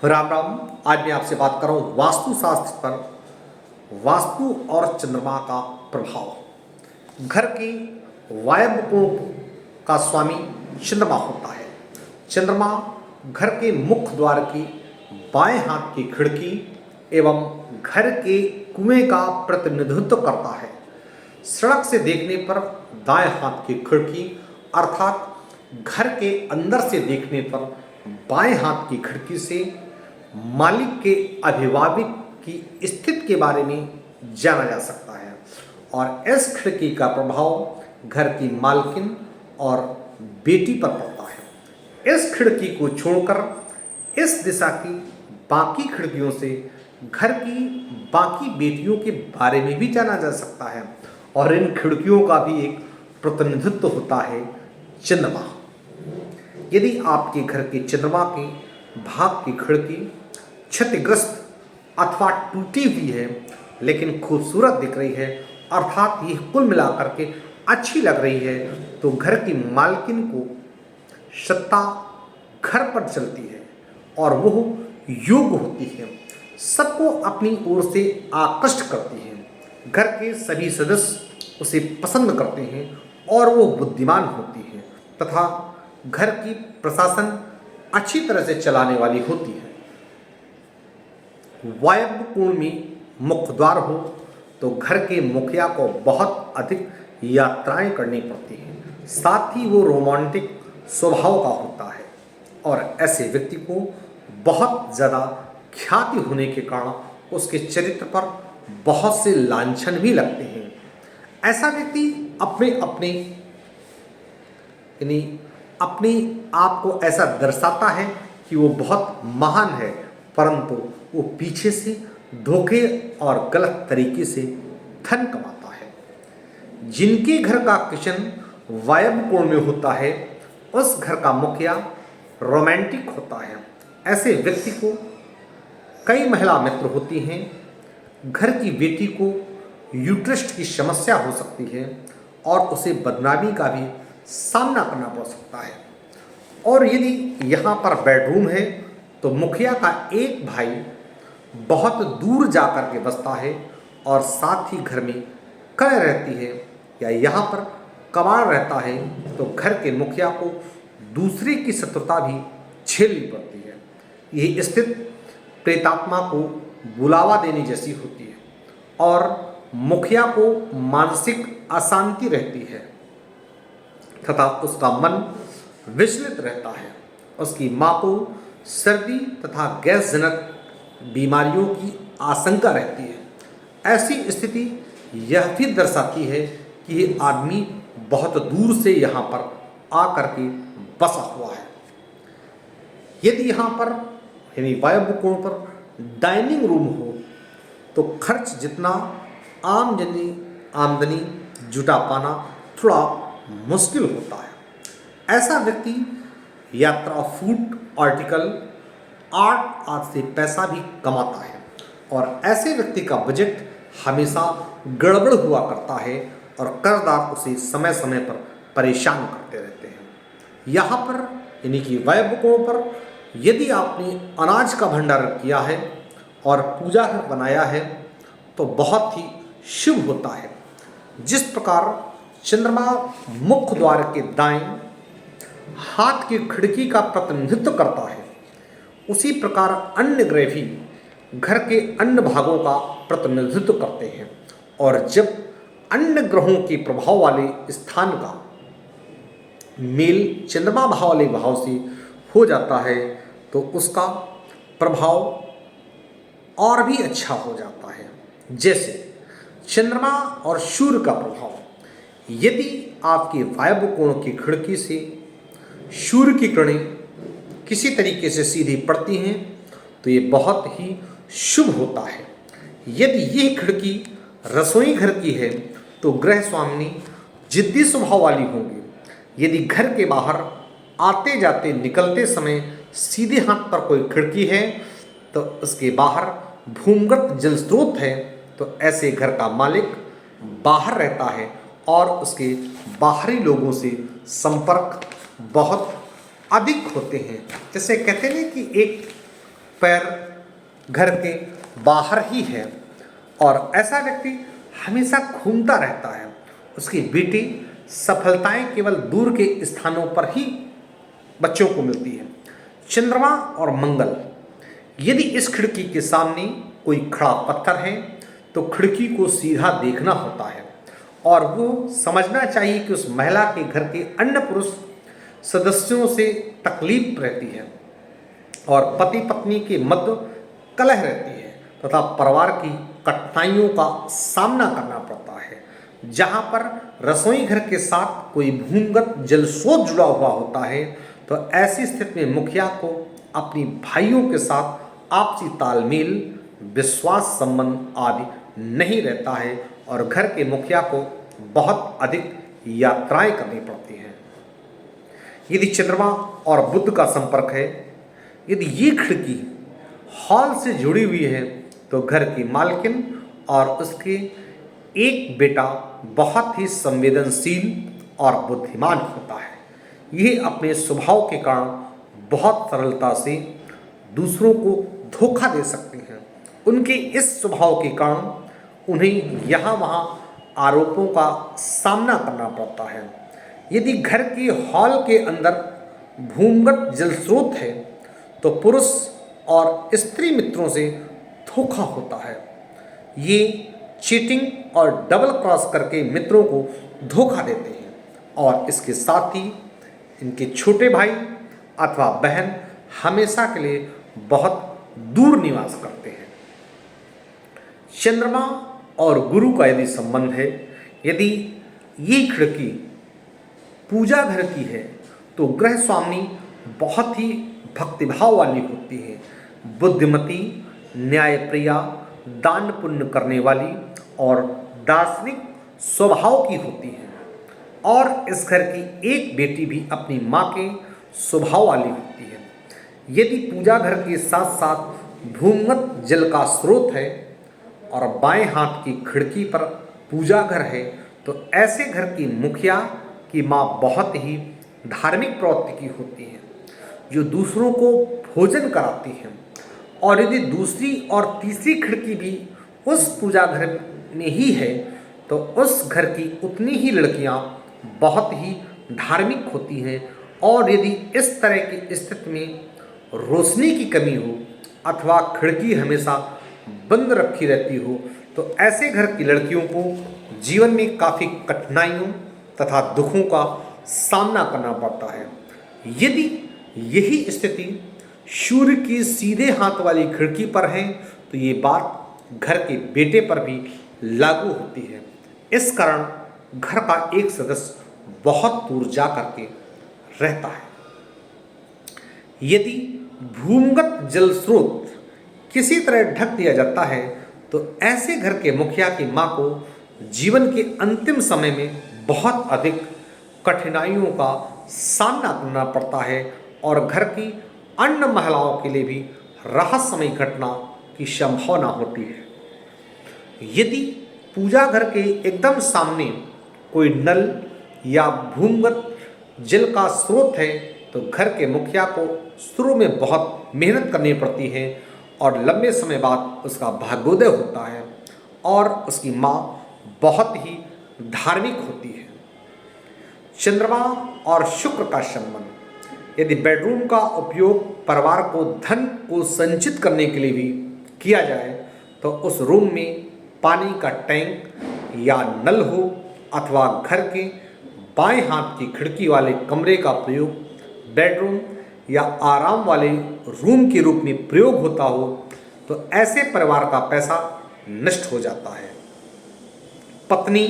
राम राम। आज मैं आपसे बात कर रहा हूँ वास्तुशास्त्र पर वास्तु और चंद्रमा का प्रभाव। घर की वायव्य कोण का स्वामी चंद्रमा होता है। चंद्रमा घर के मुख्य द्वार की बाएं हाथ की खिड़की एवं घर के कुएं का प्रतिनिधित्व करता है। सड़क से देखने पर दाएं हाथ की खिड़की अर्थात घर के अंदर से देखने पर बाएं हाथ की खिड़की से मालिक के अभिभावक की स्थिति के बारे में जाना जा सकता है और इस खिड़की का प्रभाव घर की मालकिन और बेटी पर पड़ता है। इस खिड़की को छोड़कर इस दिशा की बाकी खिड़कियों से घर की बाकी बेटियों के बारे में भी जाना जा सकता है और इन खिड़कियों का भी एक प्रतिनिधित्व होता है चंद्रमा। यदि आपके घर के चंद्रमा के भाग की खिड़की क्षतिग्रस्त अथवा टूटी हुई है लेकिन खूबसूरत दिख रही है अर्थात ये कुल मिलाकर के अच्छी लग रही है तो घर की मालकिन को सत्ता घर पर चलती है और वो योग्य होती है, सबको अपनी ओर से आकृष्ट करती है। घर के सभी सदस्य उसे पसंद करते हैं और वो बुद्धिमान होती है तथा घर की प्रशासन अच्छी तरह से चलाने वाली होती है। वायव्य कोण में मुख्य द्वार हो तो घर के मुखिया को बहुत अधिक यात्राएं करनी पड़ती हैं, साथ ही वो रोमांटिक स्वभाव का होता है और ऐसे व्यक्ति को बहुत ज़्यादा ख्याति होने के कारण उसके चरित्र पर बहुत से लांछन भी लगते हैं। ऐसा व्यक्ति अपने आप को ऐसा दर्शाता है कि वो बहुत महान है, परंतु वो पीछे से धोखे और गलत तरीके से धन कमाता है। जिनके घर का किचन वायव्य कोण में होता है उस घर का मुखिया रोमांटिक होता है। ऐसे व्यक्ति को कई महिला मित्र होती हैं। घर की बेटी को यूट्रस्ट की समस्या हो सकती है और उसे बदनामी का भी सामना करना पड़ सकता है। और यदि यहाँ पर बेडरूम है तो मुखिया का एक भाई बहुत दूर जाकर के बसता है और साथ ही घर में कड़ रहती है या यहाँ पर कबाड़ रहता है तो घर के मुखिया को दूसरे की शत्रुता भी झेलनी पड़ती है। यह स्थिति प्रेतात्मा को बुलावा देने जैसी होती है और मुखिया को मानसिक अशांति रहती है तथा उसका मन विचलित रहता है। उसकी माँ को सर्दी तथा गैस जनक बीमारियों की आशंका रहती है। ऐसी स्थिति यह भी दर्शाती है कि ये आदमी बहुत दूर से यहाँ पर आकर के बसा हुआ है। यदि यहाँ पर यानी वायव्य कोण पर डाइनिंग रूम हो तो खर्च जितना आमदनी जुटा पाना थोड़ा मुश्किल होता है। ऐसा व्यक्ति यात्रा, फूड आर्टिकल, आर्ट आदि से पैसा भी कमाता है और ऐसे व्यक्ति का बजट हमेशा गड़बड़ हुआ करता है और कर्जदार उसे समय समय पर परेशान करते रहते हैं। यहाँ पर यानी कि वायव्य कोण पर यदि आपने अनाज का भंडारण किया है और पूजा घर बनाया है तो बहुत ही शुभ होता है। जिस प्रकार चंद्रमा मुख्य द्वार के दाएं हाथ की खिड़की का प्रतिनिधित्व करता है उसी प्रकार अन्य ग्रह भी घर के अन्य भागों का प्रतिनिधित्व करते हैं और जब अन्य ग्रहों के प्रभाव वाले स्थान का मेल चंद्रमा भाव वाले भाव से हो जाता है तो उसका प्रभाव और भी अच्छा हो जाता है। जैसे चंद्रमा और सूर्य का प्रभाव, यदि आपके वायव्य कोण की खिड़की से सूर्य की किरणें किसी तरीके से सीधी पड़ती हैं तो ये बहुत ही शुभ होता है। यदि ये खिड़की रसोई घर की है तो गृह स्वामिनी जिद्दी स्वभाव वाली होंगी। यदि घर के बाहर आते जाते निकलते समय सीधे हाथ पर कोई खिड़की है तो उसके बाहर भूमिगत जल स्रोत है तो ऐसे घर का मालिक बाहर रहता है और उसके बाहरी लोगों से संपर्क बहुत अधिक होते हैं। जैसे कहते हैं कि एक पैर घर के बाहर ही है और ऐसा व्यक्ति हमेशा घूमता रहता है। उसकी बेटी सफलताएं केवल दूर के स्थानों पर ही बच्चों को मिलती है। चंद्रमा और मंगल, यदि इस खिड़की के सामने कोई खड़ा पत्थर है तो खिड़की को सीधा देखना होता है और वो समझना चाहिए कि उस महिला के घर के अन्य पुरुष सदस्यों से तकलीफ रहती है और पति पत्नी के मध्य कलह रहती है तथा परिवार की कठिनाइयों का सामना करना पड़ता है। जहाँ पर रसोई घर के साथ कोई भूमिगत जल स्रोत जुड़ा हुआ होता है तो ऐसी स्थिति में मुखिया को अपनी भाइयों के साथ आपसी तालमेल, विश्वास संबंध आदि नहीं रहता है और घर के मुखिया को बहुत अधिक यात्राएं करनी पड़ती हैं। यदि चंद्रमा और बुध का संपर्क है, यदि ये खिड़की हॉल से जुड़ी हुई है तो घर की मालकिन और उसके एक बेटा बहुत ही संवेदनशील और बुद्धिमान होता है। ये अपने स्वभाव के कारण बहुत सरलता से दूसरों को धोखा दे सकते हैं। उनके इस स्वभाव के कारण उन्हें यहाँ वहाँ आरोपों का सामना करना पड़ता है। यदि घर के हॉल के अंदर भूमिगत जल स्रोत है तो पुरुष और स्त्री मित्रों से धोखा होता है। ये चीटिंग और डबल क्रॉस करके मित्रों को धोखा देते हैं और इसके साथ ही इनके छोटे भाई अथवा बहन हमेशा के लिए बहुत दूर निवास करते हैं। चंद्रमा और गुरु का यदि संबंध है, यदि ये खिड़की पूजा घर की है तो ग्रह स्वामी बहुत ही भक्तिभाव वाली होती है, बुद्धिमती, न्यायप्रिया, दान पुण्य करने वाली और दार्शनिक स्वभाव की होती है और इस घर की एक बेटी भी अपनी माँ के स्वभाव वाली होती है। यदि पूजा घर के साथ साथ भूमिगत जल का स्रोत है और बाएं हाथ की खिड़की पर पूजा घर है तो ऐसे घर की मुखिया की माँ बहुत ही धार्मिक प्रवृत्ति की होती है, जो दूसरों को भोजन कराती है। और यदि दूसरी और तीसरी खिड़की भी उस पूजा घर में ही है तो उस घर की उतनी ही लड़कियां बहुत ही धार्मिक होती हैं। और यदि इस तरह की स्थिति में रोशनी की कमी हो अथवा खिड़की हमेशा बंद रखी रहती हो तो ऐसे घर की लड़कियों को जीवन में काफ़ी कठिनाइयों तथा दुखों का सामना करना पड़ता है। यदि यही स्थिति सूर्य की सीधे हाथ वाली खिड़की पर है तो ये बात घर के बेटे पर भी लागू होती है। इस कारण घर का एक सदस्य बहुत दूर जा करके रहता है। यदि भूमिगत जल स्रोत किसी तरह ढक दिया जाता है तो ऐसे घर के मुखिया की माँ को जीवन के अंतिम समय में बहुत अधिक कठिनाइयों का सामना करना पड़ता है और घर की अन्य महिलाओं के लिए भी रहस्यमयी घटना की संभावना होती है। यदि पूजा घर के एकदम सामने कोई नल या भूमिगत जल का स्रोत है तो घर के मुखिया को शुरू में बहुत मेहनत करनी पड़ती है और लंबे समय बाद उसका भाग्योदय होता है और उसकी माँ बहुत ही धार्मिक होती है। चंद्रमा और शुक्र का संबंध, यदि बेडरूम का उपयोग परिवार को धन को संचित करने के लिए भी किया जाए तो उस रूम में पानी का टैंक या नल हो अथवा घर के बाएं हाथ की खिड़की वाले कमरे का प्रयोग बेडरूम या आराम वाले रूम के रूप में प्रयोग होता हो तो ऐसे परिवार का पैसा नष्ट हो जाता है। पत्नी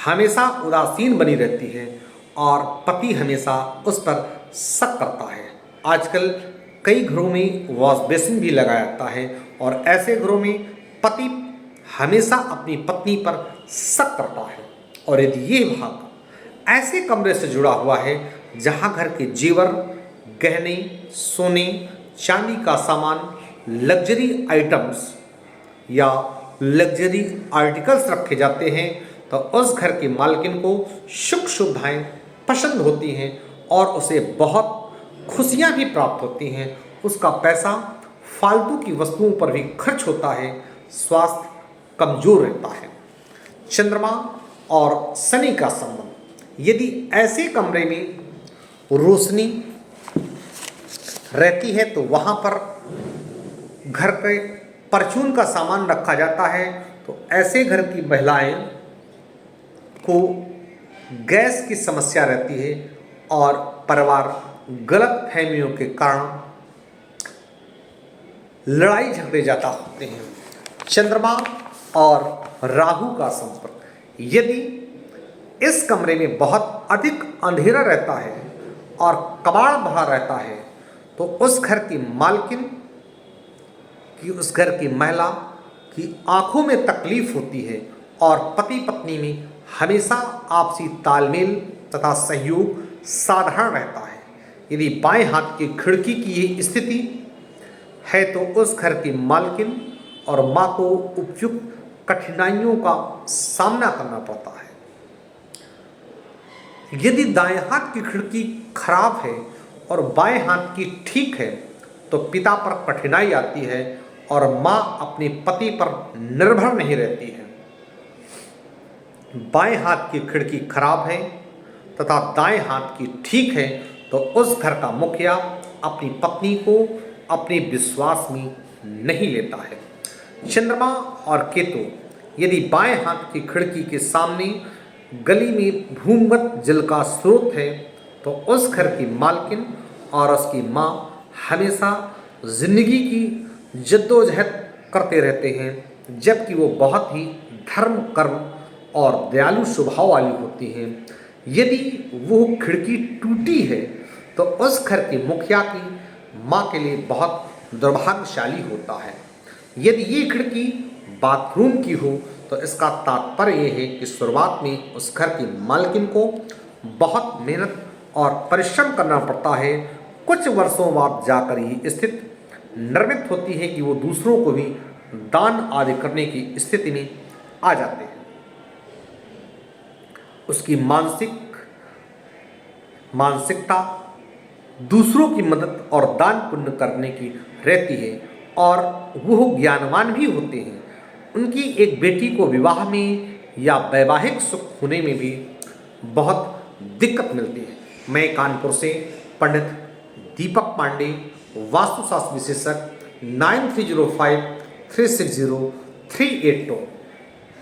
हमेशा उदासीन बनी रहती है और पति हमेशा उस पर शक करता है। आजकल कई घरों में वॉश बेसिन भी लगाया जाता है और ऐसे घरों में पति हमेशा अपनी पत्नी पर शक करता है। और यदि ये भाग ऐसे कमरे से जुड़ा हुआ है जहाँ घर के जेवर, गहने, सोने, चांदी का सामान, लग्जरी आइटम्स या लग्जरी आर्टिकल्स रखे जाते हैं तो उस घर की मालकिन को सुख सुविधाएं पसंद होती हैं और उसे बहुत खुशियां भी प्राप्त होती हैं। उसका पैसा फालतू की वस्तुओं पर भी खर्च होता है, स्वास्थ्य कमजोर रहता है। चंद्रमा और शनि का संबंध, यदि ऐसे कमरे में रोशनी रहती है तो वहाँ पर घर पे परचून का सामान रखा जाता है, तो ऐसे घर की महिलाएं को गैस की समस्या रहती है और परिवार गलत फहमियों के कारण लड़ाई झगड़े ज़्यादा होते हैं। चंद्रमा और राहु का संपर्क, यदि इस कमरे में बहुत अधिक अंधेरा रहता है और कबाड़ भरा रहता है तो उस घर की मालकिन की, उस घर की महिला की आंखों में तकलीफ होती है और पति पत्नी में हमेशा आपसी तालमेल तथा सहयोग साधारण रहता है। यदि बाएं हाथ की खिड़की की ये स्थिति है तो उस घर की मालकिन और माँ को उपयुक्त कठिनाइयों का सामना करना पड़ता है। यदि दाएं हाथ की खिड़की खराब है और बाएं हाथ की ठीक है तो पिता पर कठिनाई आती है और माँ अपने पति पर निर्भर नहीं रहती है। बाएं हाथ की खिड़की खराब है तथा दाएं हाथ की ठीक है तो उस घर का मुखिया अपनी पत्नी को अपने विश्वास में नहीं लेता है। चंद्रमा और केतु, यदि बाएं हाथ की खिड़की के सामने गली में भूमिगत जल का स्रोत है तो उस घर की मालकिन और उसकी माँ हमेशा जिंदगी की जद्दोजहद करते रहते हैं, जबकि वो बहुत ही धर्म कर्म और दयालु स्वभाव वाली होती हैं। यदि वो खिड़की टूटी है तो उस घर के मुखिया की माँ के लिए बहुत दुर्भाग्यशाली होता है। यदि ये खिड़की बाथरूम की हो तो इसका तात्पर्य यह है कि शुरुआत में उस घर की मालकिन को बहुत मेहनत और परिश्रम करना पड़ता है। कुछ वर्षों बाद जाकर ये स्थिति निर्मित होती है कि वो दूसरों को भी दान आदि करने की स्थिति में आ जाते हैं। उसकी मानसिकता दूसरों की मदद और दान पुण्य करने की रहती है और वो ज्ञानवान भी होते हैं। उनकी एक बेटी को विवाह में या वैवाहिक सुख होने में भी बहुत दिक्कत मिलती है। मैं कानपुर से पंडित दीपक पांडे, वास्तुशास्त्र विशेषज्ञ, 9305 360 382।